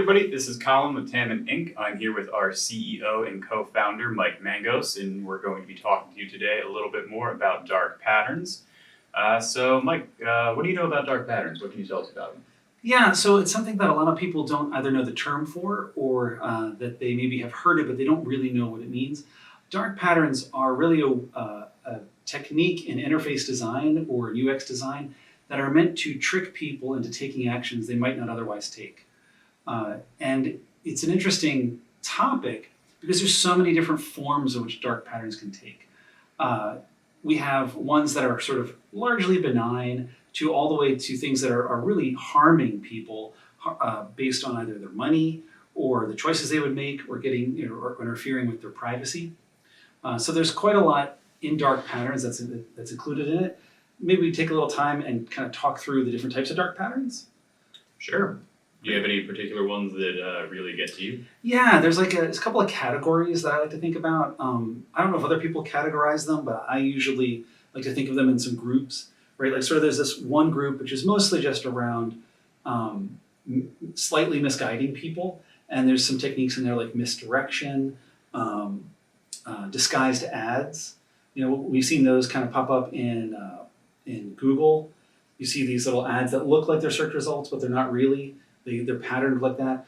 everybody. This is Collin with Tamman Inc. I'm here with our CEO and co-founder, Mike Mangos, and we're going to be talking to you today a little bit more about dark patterns. So, Mike, what do you know about dark patterns? What can you tell us about them? Yeah, so it's something that a lot of people don't either know the term for or that they maybe have heard it, but they don't really know what it means. Dark patterns are really a technique in interface design or UX design that are meant to trick people into taking actions they might not otherwise take. And it's an interesting topic because there's so many different forms in which dark patterns can take. We have ones that are sort of largely benign to all the way to things that are really harming people based on either their money or the choices they would make or getting or interfering with their privacy. So there's quite a lot in dark patterns that's included in it. Maybe we take a little time and kind of talk through the different types of dark patterns. Sure. Do you have any particular ones that really get to you? Yeah, there's a couple of categories that I like to think about. I don't know if other people categorize them, but I usually like to think of them in some groups, right? Like sort of there's this one group which is mostly just around slightly misguiding people, and there's some techniques in there like misdirection, disguised ads. We've seen those kind of pop up in Google. You see these little ads that look like they're search results, but they're not really. They're patterned like that.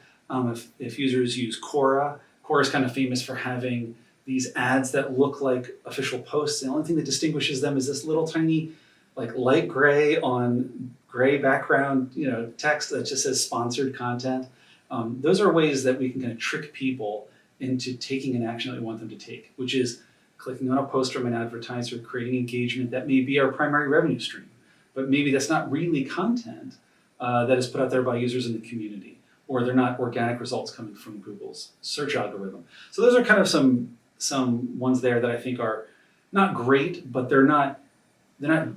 If users use Quora is kind of famous for having these ads that look like official posts. The only thing that distinguishes them is this little tiny, like light gray on gray background, text that just says sponsored content. Those are ways that we can kind of trick people into taking an action that we want them to take, which is clicking on a post from an advertiser, creating engagement that may be our primary revenue stream, but maybe that's not really content that is put out there by users in the community, or they're not organic results coming from Google's search algorithm. So those are kind of some ones there that I think are not great, but they're not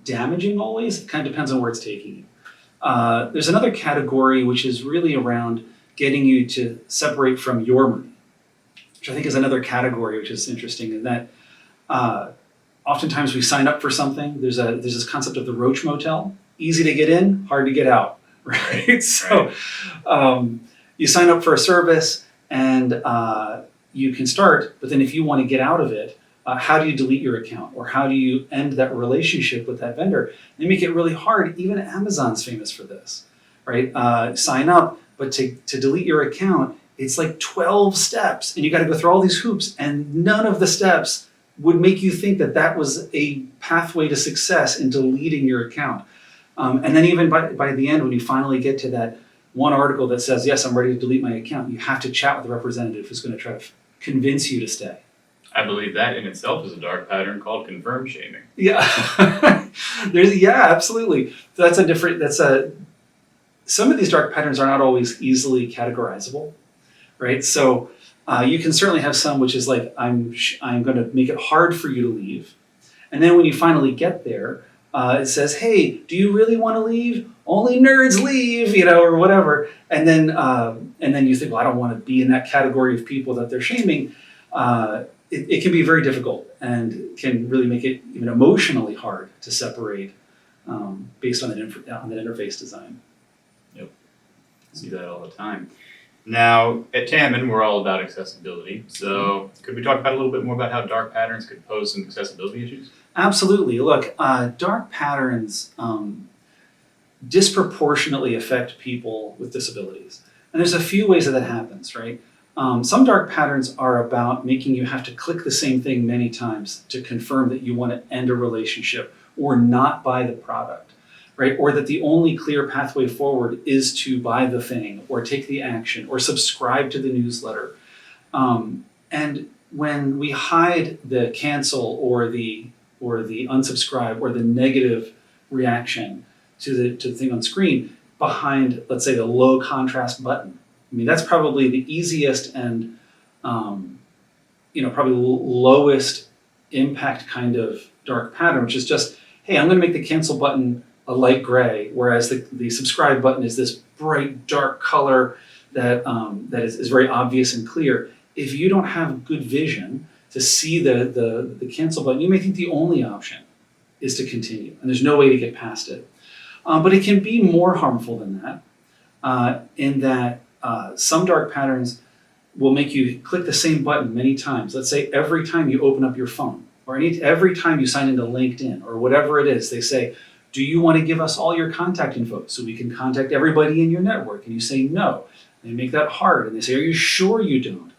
damaging always. It kind of depends on where it's taking you. There's another category which is really around getting you to separate from your money, which I think is another category which is interesting in that oftentimes we sign up for something. There's this concept of the Roach Motel. Easy to get in, hard to get out. Right. So you sign up for a service and you can start, but then if you want to get out of it, how do you delete your account or how do you end that relationship with that vendor? They make it really hard. Even Amazon's famous for this, right? Sign up, but to delete your account, it's like 12 steps and you got to go through all these hoops and none of the steps would make you think that was a pathway to success in deleting your account. And then even by the end, when you finally get to that one article that says, yes, I'm ready to delete my account, you have to chat with the representative who's going to try to convince you to stay. I believe that in itself is a dark pattern called confirm shaming. Yeah, absolutely. Some of these dark patterns are not always easily categorizable, right? So you can certainly have some which is like, I'm going to make it hard for you to leave. And then when you finally get there, it says, hey, do you really want to leave? Only nerds leave, or whatever. And then you think, well, I don't want to be in that category of people that they're shaming. It can be very difficult and can really make it even emotionally hard to separate based on that interface design. Yep, I see that all the time. Now, at Tamman, we're all about accessibility. So could we talk about a little bit more about how dark patterns could pose some accessibility issues? Absolutely. Look, dark patterns disproportionately affect people with disabilities. And there's a few ways that happens, right? Some dark patterns are about making you have to click the same thing many times to confirm that you want to end a relationship or not buy the product, right? Or that the only clear pathway forward is to buy the thing or take the action or subscribe to the newsletter. And when we hide the cancel or the unsubscribe or the negative reaction to the thing on screen behind, let's say, the low contrast button. I mean, that's probably the easiest and probably lowest impact kind of dark pattern, which is just, hey, I'm going to make the cancel button a light gray, whereas the subscribe button is this bright dark color that is very obvious and clear. If you don't have good vision to see the cancel button, you may think the only option is to continue, and there's no way to get past it. But it can be more harmful than that, in that Some dark patterns will make you click the same button many times. Let's say every time you open up your phone, or every time you sign into LinkedIn, or whatever it is, they say, do you want to give us all your contact info so we can contact everybody in your network? And you say no. They make that hard, and they say, are you sure you don't?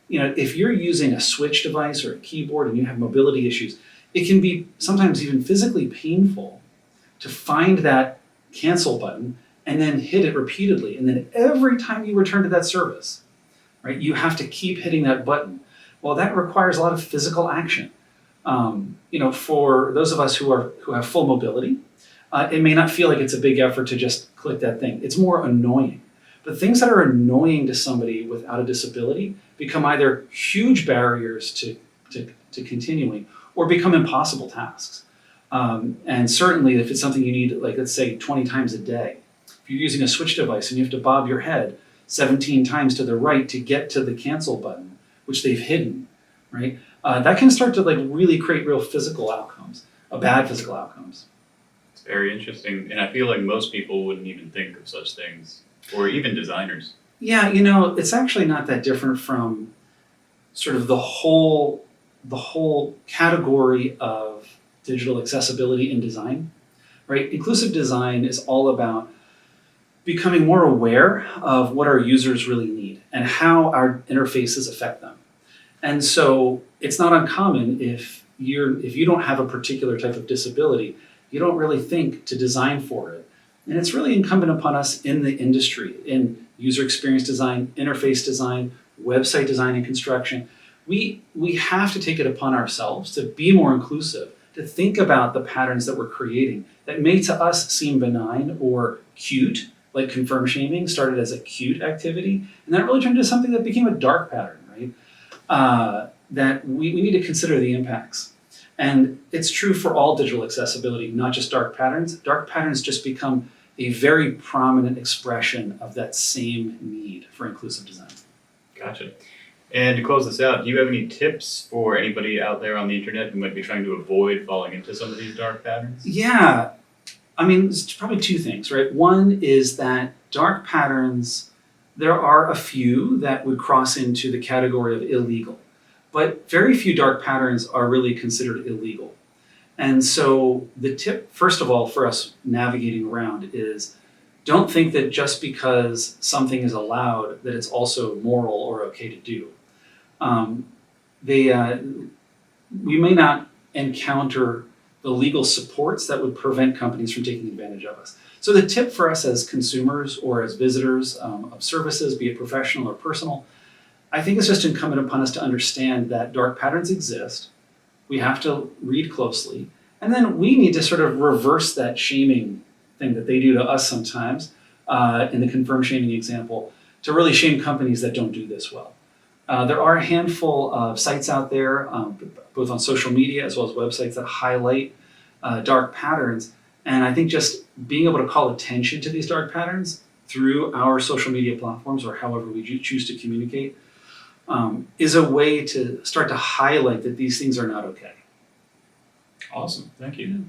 If you're using a switch device or a keyboard and you have mobility issues, it can be sometimes even physically painful to find that cancel button and then hit it repeatedly. And then every time you return to that service, right, you have to keep hitting that button. Well, that requires a lot of physical action. For those of us who have full mobility, it may not feel like it's a big effort to just click that thing. It's more annoying. But things that are annoying to somebody without a disability become either huge barriers to continuing or become impossible tasks. And certainly if it's something you need, like let's say 20 times a day, if you're using a switch device and you have to bob your head 17 times to the right to get to the cancel button, which they've hidden, right? That can start to really create real physical outcomes, bad physical outcomes. It's very interesting, and I feel like most people wouldn't even think of such things, or even designers. Yeah, it's actually not that different from sort of the whole category of digital accessibility in design, right? Inclusive design is all about becoming more aware of what our users really need and how our interfaces affect them. And so it's not uncommon if you don't have a particular type of disability, you don't really think to design for it. And it's really incumbent upon us in the industry, in user experience design, interface design, website design and construction. We have to take it upon ourselves to be more inclusive, to think about the patterns that we're creating that may to us seem benign or cute, like confirm shaming started as a cute activity, and that really turned into something that became a dark pattern, right? That we need to consider the impacts. And it's true for all digital accessibility, not just dark patterns. Dark patterns just become a very prominent expression of that same need for inclusive design. Gotcha. And to close this out, do you have any tips for anybody out there on the internet who might be trying to avoid falling into some of these dark patterns? Yeah, there's probably two things, right? One is that dark patterns, there are a few that would cross into the category of illegal, but very few dark patterns are really considered illegal. And so the tip, first of all, for us navigating around is don't think that just because something is allowed that it's also moral or okay to do. We may not encounter the legal supports that would prevent companies from taking advantage of us. So the tip for us as consumers or as visitors of services, be it professional or personal, I think it's just incumbent upon us to understand that dark patterns exist. We have to read closely. And then we need to sort of reverse that shaming thing that they do to us sometimes, in the confirm shaming example, to really shame companies that don't do this well. There are a handful of sites out there, both on social media as well as websites that highlight dark patterns. And I think just being able to call attention to these dark patterns through our social media platforms or however we choose to communicate is a way to start to highlight that these things are not okay. Awesome. Thank you.